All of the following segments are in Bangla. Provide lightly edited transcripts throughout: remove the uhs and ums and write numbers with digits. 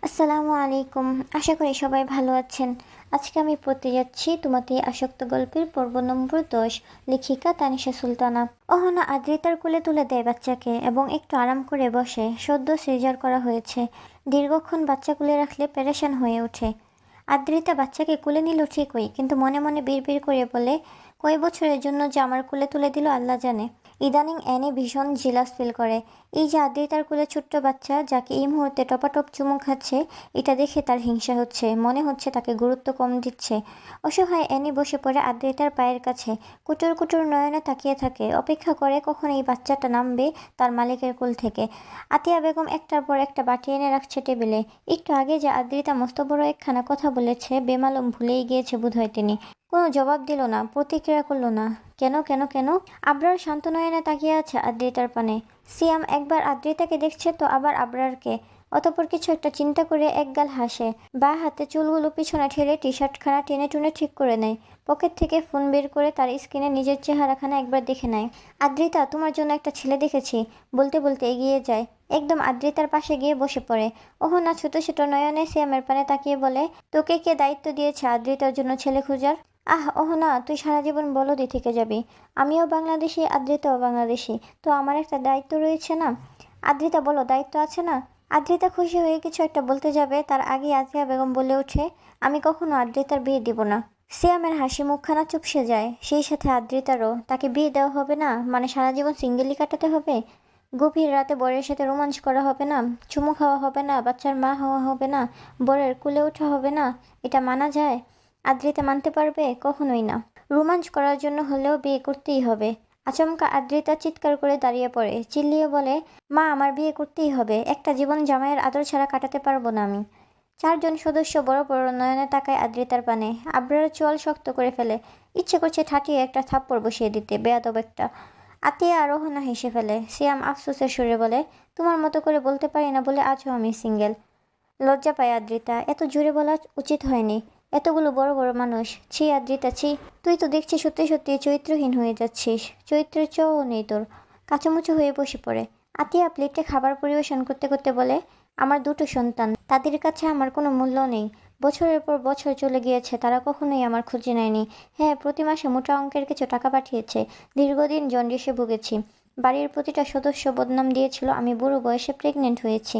আসসালামু আলাইকুম। আশা করি সবাই ভালো আছেন। আজকে আমি পড়তে যাচ্ছি তোমাতে আসক্ত গল্পের পর্ব নম্বর 10। লেখিকা তানিশা সুলতানা। অহনা আদ্রিতার কোলে তুলে দেয় বাচ্চাকে এবং একটু আরাম করে বসে। সদ্য সিজার করা হয়েছে। দীর্ঘক্ষণ বাচ্চা কোলে রাখলে পেরেশান হয়ে ওঠে। আদ্রিতা বাচ্চাকে কোলে নিল ঠিকই, কিন্তু মনে মনে বিড়বিড় করে বলে, কয় বছরের জন্য যে আমার কোলে তুলে দিল আল্লাহ জানে। ইদানিং অ্যানি ভীষণ জেলাস ফিল করে। এই যে আদ্রিতার কোলে ছোট্ট বাচ্চা যাকে এই মুহূর্তে টপাটপ চুমু খাচ্ছে, এটা দেখে তার হিংসা হচ্ছে। মনে হচ্ছে তাকে গুরুত্ব কম দিচ্ছে। অসহায় অ্যানি বসে পড়ে আদ্রিতার পায়ের কাছে। কুটুর কুটুর নয়নে তাকিয়ে থাকে, অপেক্ষা করে কখন এই বাচ্চাটা নামবে তার মালিকের কোল থেকে। আতিয়া বেগম একটার পর একটা বাটি এনে রাখছে টেবিলে। একটু আগে যে আদ্রিতা মস্ত বড় একখানা কথা বলেছে, বেমালুম ভুলেই গিয়েছে বোধহয় তিনি। কোনো জবাব দিল না, প্রতিক্রিয়া করলো না। কেন কেন কেন? আবরার শান্ত নয়নে তাকিয়ে আছে আদ্রিতার পানে। সিয়াম একবার আদ্রিতাকে দেখছে তো আবার আবরারকে। অতঃপর কিছু একটা চিন্তা করে একগাল হাসে। বাঁ হাতে চুলগুলো পিছনে ঠেলে টি শার্টখানা টেনে টুনে ঠিক করে নেয়। পকেট থেকে ফোন বের করে তার স্ক্রিনে নিজের চেহারাখানা একবার দেখে নেয়। আদ্রিতা, তোমার জন্য একটা ছেলে দেখেছি, বলতে বলতে এগিয়ে যায়। একদম আদ্রিতার পাশে গিয়ে বসে পড়ে। ওহনা ছোট ছোট নয়নে সিয়ামের পানে তাকিয়ে বলে, তোকে কে দায়িত্ব দিয়েছে আদ্রিতার জন্য ছেলে খোঁজার? ওহনা, তুই সারা জীবন বলদই থেকে যাবি। আমিও বাংলাদেশি, আদ্রিতাও বাংলাদেশি, তো আমার একটা দায়িত্ব রয়েছে না? আদ্রিতা, বলো, দায়িত্ব আছে না? আদ্রিতা খুশি হয়ে কিছু একটা বলতে যাবে, তার আগে আতিয়া বেগম বলে ওঠে, আমি কখনো আদ্রিতার বিয়ে দিব না। সিয়ামের হাসি মুখখানা চুপসে যায়, সেই সাথে আদ্রিতারও। তাকে বিয়ে দেওয়া হবে না মানে সারা জীবন সিঙ্গেলি কাটাতে হবে? গভীর রাতে বরের সাথে রোমাঞ্চ করা হবে না? চুমু খাওয়া হবে না? বাচ্চার মা হওয়া হবে না? বরের কুলে ওঠা হবে না? এটা মানা যায়? আদ্রিতা মানতে পারবে? কখনোই না। রোমাঞ্চ করার জন্য হলেও বিয়ে করতেই হবে। আচমকা আদ্রিতা চিৎকার করে দাঁড়িয়ে পড়ে, চিল্লিয়ে বলে, মা, আমার বিয়ে করতেই হবে। একটা জীবন জামাইয়ের আদর ছাড়া কাটাতে পারবো না আমি। চারজন সদস্য বড় বড় নয়নে তাকায় আদ্রিতার পানে। আবরার চোয়াল শক্ত করে ফেলে। ইচ্ছে করছে ঠাটিয়ে একটা থাপ্পড় বসিয়ে দিতে, বেয়াদব একটা। আতিয়া আরোহণা হেসে ফেলে। সিয়াম আফসোসের সুরে বলে, তোমার মতো করে বলতে পারি না বলে আজও আমি সিঙ্গেল। লজ্জা পায় আদ্রিতা, এত জোরে বলা উচিত হয়নি। এতগুলো বড় বড় মানুষ, ছি আদ্রিতা ছি। তুই তো দেখছি সত্যি সত্যি চরিত্রহীন হয়ে যাচ্ছিস। চরিত্রের চও নেই তোর। কাঁচামুচো হয়ে বসে পড়ে। আতিয়া প্লেটে খাবার পরিবেশন করতে করতে বলে, আমার দুটো সন্তান, তাদের কাছে আমার কোনো মূল্য নেই। বছরের পর বছর চলে গিয়েছে, তারা কখনোই আমার খুঁজে নেয়নি। হ্যাঁ, প্রতি মাসে মোটা অঙ্কের কিছু টাকা পাঠিয়েছে। দীর্ঘদিন জন্ডিসে ভুগেছি। বাড়ির প্রতিটা সদস্য বদনাম দিয়েছিল আমি বুড়ো বয়সে প্রেগনেন্ট হয়েছি।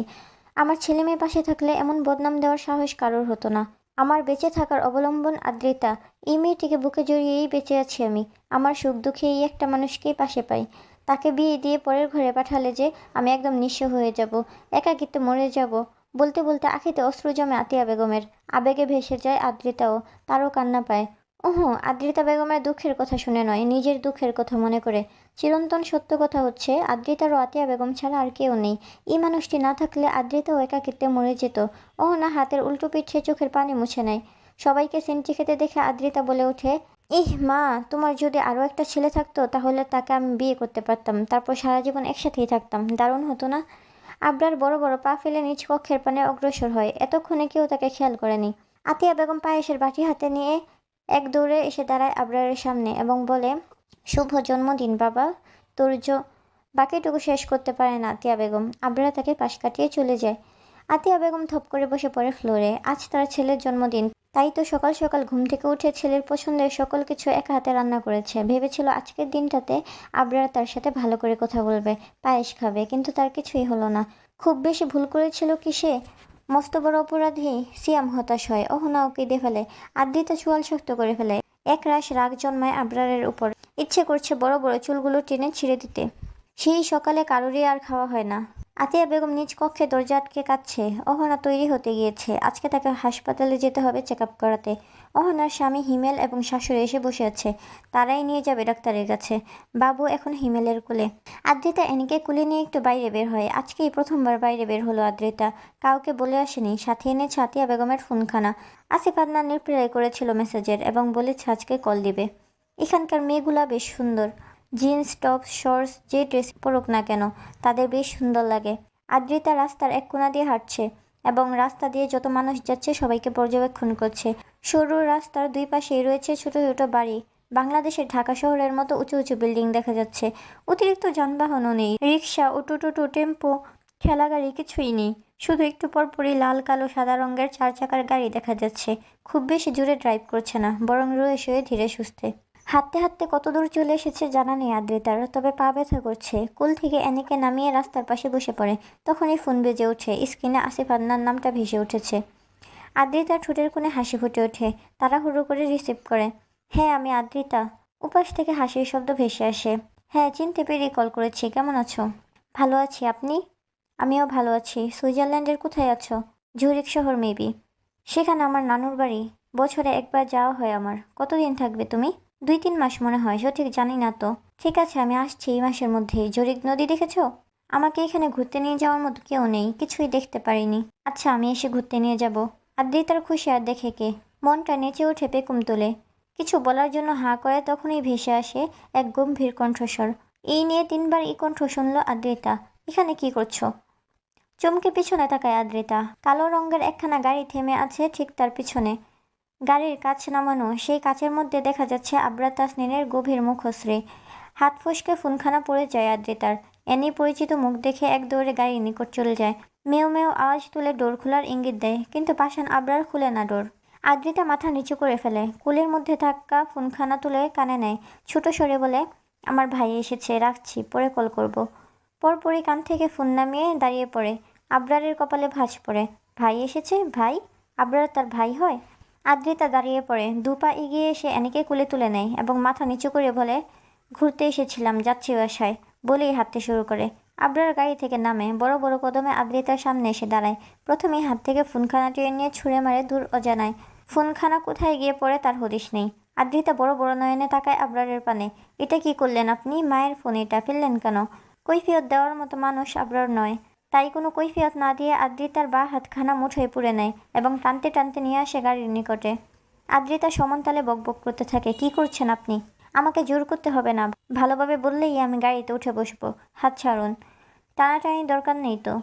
আমার ছেলে মেয়ে পাশে থাকলে এমন বদনাম দেওয়ার সাহস কারোর হতো না। আমার বেঁচে থাকার অবলম্বন আদ্রিতা। এই মেয়েটিকে বুকে জড়িয়েই বেঁচে আছি আমি। আমার সুখ দুঃখে এই একটা মানুষকেই পাশে পাই। তাকে বিয়ে দিয়ে পরের ঘরে পাঠালে যে আমি একদম নিঃস্ব হয়ে যাব, একাকিত্বে মরে যাব। বলতে বলতে আখিতে অশ্রু জমে আতিয়া বেগমের। আবেগে ভেসে যায় আদ্রিতাও। তারও কান্না পায়। আদ্রিতা বেগমের দুঃখের কথা শুনে নয়, নিজের দুঃখের কথা মনে করে। চিরন্তন সত্য কথা হচ্ছে, আদ্রিতার ও আতিয়া বেগম ছাড়া আর কেউ নেই। এই মানুষটি না থাকলে আদ্রিতাও একাকিত্বে মরে যেত। না হাতের উল্টো পিঠে চোখের পানি মুছে নেয়। সবাইকে সেন্টি খেতে দেখে আদ্রিতা বলে ওঠে, ইহ মা, তোমার যদি আরও একটা ছেলে থাকতো তাহলে তাকে আমি বিয়ে করতে পারতাম, তারপর সারা জীবন একসাথেই থাকতাম। দারুণ হতো না? আবরার বড় বড় পা ফেলে নিজ কক্ষের পানে অগ্রসর হয়। এতক্ষণে কেউ তাকে খেয়াল করেনি। আতিয়া বেগম পায়েসের বাটি হাতে নিয়ে এক দৌড়ে এসে দাঁড়ায় আবরারের সামনে এবং বলে, শুভ জন্মদিন বাবা। তোর বাকিটুকু শেষ করতে পারে না আতিয়া বেগম। আবরার তাকে পাশ কাটিয়ে চলে যায়। আতিয়া বেগম থপ করে বসে পড়ে ফ্লোরে। আজ তার ছেলের জন্মদিন, তাই তো সকাল সকাল ঘুম থেকে উঠে ছেলের পছন্দের সকল কিছু একা হাতে রান্না করেছে। ভেবেছিল আজকের দিনটাতে আবরার তার সাথে ভালো করে কথা বলবে, পায়েস খাবে, কিন্তু তার কিছুই হলো না। খুব বেশি ভুল করেছিল কি সে? মস্ত বড় অপরাধী। সিয়াম হতাশ হয়, অহনাও কেঁদে ফেলে। আদ্রিতা চোয়াল শক্ত করে ফেলে। এক রাশ রাগ জন্মায় আবরারের উপর। ইচ্ছে করছে বড় বড় চুলগুলো টেনে ছিঁড়ে দিতে। সেই সকালে কারোরই আর খাওয়া হয় না। আতিয়া বেগম নিজ কক্ষে দরজা আটকে কাঁদছে। অহনা তৈরি হতে গিয়েছে। আজকে তাকে হাসপাতালে যেতে হবে চেক আপ করাতে। অহনার স্বামী হিমেল এবং শাশুড়ি এসে বসে আছে। তারাই নিয়ে যাবে ডাক্তারের কাছে। বাবু এখন হিমেলের কোলে। আদ্রিতা এনিকে কোলে নিয়ে একটু বাইরে বের হয়। আজকেই প্রথমবার বাইরে বের হলো আদ্রিতা। কাউকে বলে আসেনি। সাথে এনেছে আতিয়া বেগমের ফোনখানা। আসিফ আদনান রিপ্লাই করেছিল মেসেজের এবং বলেছে আজকে কল দিবে। এখানকার মেয়েগুলা বেশ সুন্দর। জিন্স টপ শর্টস যে ড্রেস পরুক না কেন, তাদের বেশ সুন্দর লাগে। আদ্রিতা রাস্তার এক কোণা দিয়ে হাঁটছে এবং রাস্তা দিয়ে যত মানুষ যাচ্ছে সবাইকে পর্যবেক্ষণ করছে। সরু রাস্তার দুই পাশেই রয়েছে ছোট ছোট বাড়ি। বাংলাদেশের ঢাকা শহরের মতো উঁচু উঁচু বিল্ডিং দেখা যাচ্ছে। অতিরিক্ত যানবাহনও নেই। রিক্সা, অটো, টোটো, টেম্পো ঠেলা গাড়ি কিছুই নেই, শুধু একটু পর পরই লাল কালো সাদা রঙের 4 চাকার গাড়ি দেখা যাচ্ছে। খুব বেশি জোরে ড্রাইভ করছে না, বরং রয়ে শয়ে ধীরে সুস্থে। হাঁটতে হাঁটতে কত দূর চলে এসেছে জানা নেই আদ্রিতার, তবে পা ব্যথা করছে। কুল থেকে অ্যানিকে নামিয়ে রাস্তার পাশে বসে পড়ে। তখনই ফোন বেজে ওঠে। স্ক্রিনে আসিফ আদনান নামটা ভেসে উঠেছে। আদ্রিতার ঠোঁটের কোণে হাসি ফুটে ওঠে। তাড়াহুড়ো করে রিসিভ করে। হ্যাঁ, আমি আদ্রিতা। উপাস থেকে হাসির শব্দ ভেসে আসে। হ্যাঁ, চিনতে পেরেই কল করেছি। কেমন আছো? ভালো আছি, আপনি? আমিও ভালো আছি। সুইজারল্যান্ডের কোথায় আছো? জুরিক শহর মেবি। সেখানে আমার নানুর বাড়ি। বছরে একবার যাওয়া হয় আমার। কতদিন থাকবে তুমি? 2-3 মাস মনে হয়, সঠিক জানি না তো। ঠিক আছে, আমি আসছি এই মাসের মধ্যেই। জরিক নদী দেখেছো? আমাকে এখানে ঘুরতে নিয়ে যাওয়ার মতো কেউ নেই, কিছুই দেখতে পারিনি। আচ্ছা, আমি এসে ঘুরতে নিয়ে যাব। আদ্রিতার খুশি আর দেখে কে। মনটা নেচে ওঠে পেকুম তোলে। কিছু বলার জন্য হাঁ করে তখনই ভেসে আসে এক গম্ভীর কণ্ঠস্বর। এই নিয়ে 3বার এই কণ্ঠ শুনল আদ্রিতা। এখানে কি করছো? চমকে পিছনে তাকায় আদ্রিতা। কালো রঙের একখানা গাড়ি থেমে আছে ঠিক তার পিছনে। গাড়ির কাচ নামানো, সেই কাচের মধ্যে দেখা যাচ্ছে আবরার তাসনিনের গভীর মুখশ্রী। হাত ফসকে ফোনখানা পড়ে যায় আদ্রিতার। এনি পরিচিত মুখ দেখে এক দৌড়ে গাড়ির নিকট চলে যায়। মেও মেও আওয়াজ তুলে ডোর খোলার ইঙ্গিত দেয়, কিন্তু পাষাণ আবরার খুলে না ডোর। আদ্রিতা মাথা নিচু করে ফেলে, কুলের মধ্যে থাকা ফোনখানা তুলে কানে নেয়। ছোট স্বরে বলে, আমার ভাই এসেছে, রাখছি, পরে কল করব। পরপরই কান থেকে ফোন নামিয়ে দাঁড়িয়ে পড়ে। আবরারের কপালে ভাঁজ পড়ে। ভাই এসেছে? ভাই? আবরার তার ভাই হয়? আদ্রিতা দাঁড়িয়ে পড়ে, 2 পা এগিয়ে এসে অ্যানিকে কোলে তুলে নেয় এবং মাথা নিচু করে বলে, ঘুরতে এসেছিলাম, যাচ্ছি বাসায়, বলেই হাঁটতে শুরু করে। আবরার গাড়ি থেকে নামে, বড় বড় কদমে আদ্রিতার সামনে এসে দাঁড়ায়। প্রথমেই হাত থেকে ফোনখানা টেনে নিয়ে ছুঁড়ে মারে দূর অজানায়। ফোনখানা কোথায় গিয়ে পড়ে তার হদিশ নেই। আদ্রিতা বড় বড় নয়নে তাকায় আবরারের পানে। এটা কি করলেন আপনি? মায়ের ফোন, এটা ফেললেন কেন? কৈফিয়ত দেওয়ার মতো মানুষ আবরার নয়। তাই কোনো কৈফিয়ত না দিয়ে আদ্রিতার বা হাতখানা মুঠোয় পুড়ে নেয় এবং টানতে টানতে নিয়ে আসে গাড়ির নিকটে। আদ্রিতা সমান তালে বকবক করতে থাকে, কি করছেন আপনি? আমাকে জোর করতে হবে না, ভালোভাবে বললেই আমি গাড়িতে উঠে বসবো। হাত ছাড়ুন। টানাটানি দরকার নেই তো।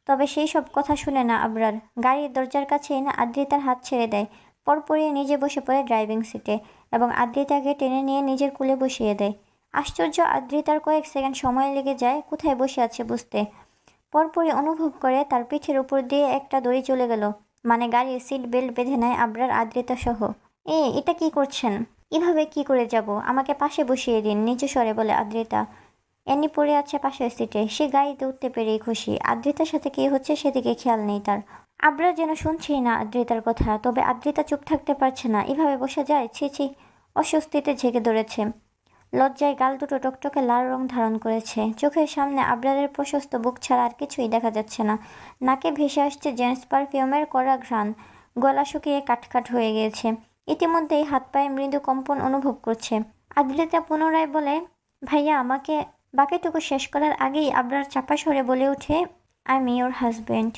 তবে সেই সব কথা শুনে না আবরার। গাড়ির দরজার কাছে এনে আদ্রিতার হাত ছেড়ে দেয়। পরপরই নিজে বসে পড়ে ড্রাইভিং সিটে এবং আদ্রিতাকে টেনে নিয়ে নিজের কোলে বসিয়ে দেয়। আশ্চর্য, আদ্রিতার কয়েক সেকেন্ড সময় লেগে যায় কোথায় বসে আছে বুঝতে। পরপরই অনুভব করে তার পিঠের উপর দিয়ে একটা দড়ি চলে গেল। মানে গাড়ির সিট বেল্ট বেঁধে নেয় আবরার আদ্রিতা সহ। এটা কি করছেন? এভাবে কি করে যাব? আমাকে পাশে বসিয়ে দিন, নিচু স্বরে বলে আদ্রিতা। এনি পড়ে আছে পাশের সিটে। সে গাড়িতে উঠতে পেরেই খুশি। আদ্রিতার সাথে কি হচ্ছে সেদিকে খেয়াল নেই তার। আবরার যেন শুনছেই না আদ্রিতার কথা। তবে আদ্রিতা চুপ থাকতে পারছে না। এভাবে বসে যায়? ছি ছি। অস্বস্তিতে ঝেঁকে ধরেছে। লজ্জায় গাল দুটো টকটকে লাল রং ধারণ করেছে। চোখের সামনে আবরারের প্রশস্ত বুক ছাড়া আর কিছুই দেখা যাচ্ছে না। নাকে ভেসে আসছে জেন্টস পারফিউমের কড়া ঘ্রাণ। গলা শুকিয়ে কাটকাট হয়ে গিয়েছে। ইতিমধ্যেই হাত পায়ে মৃদু কম্পন অনুভব করছে। আদ্রিতা পুনরায় বলে, ভাইয়া আমাকে। বাকিটুকু শেষ করার আগেই আবরার চাপা স্বরে বলে ওঠে, আই এম ইয়োর হাজব্যান্ড।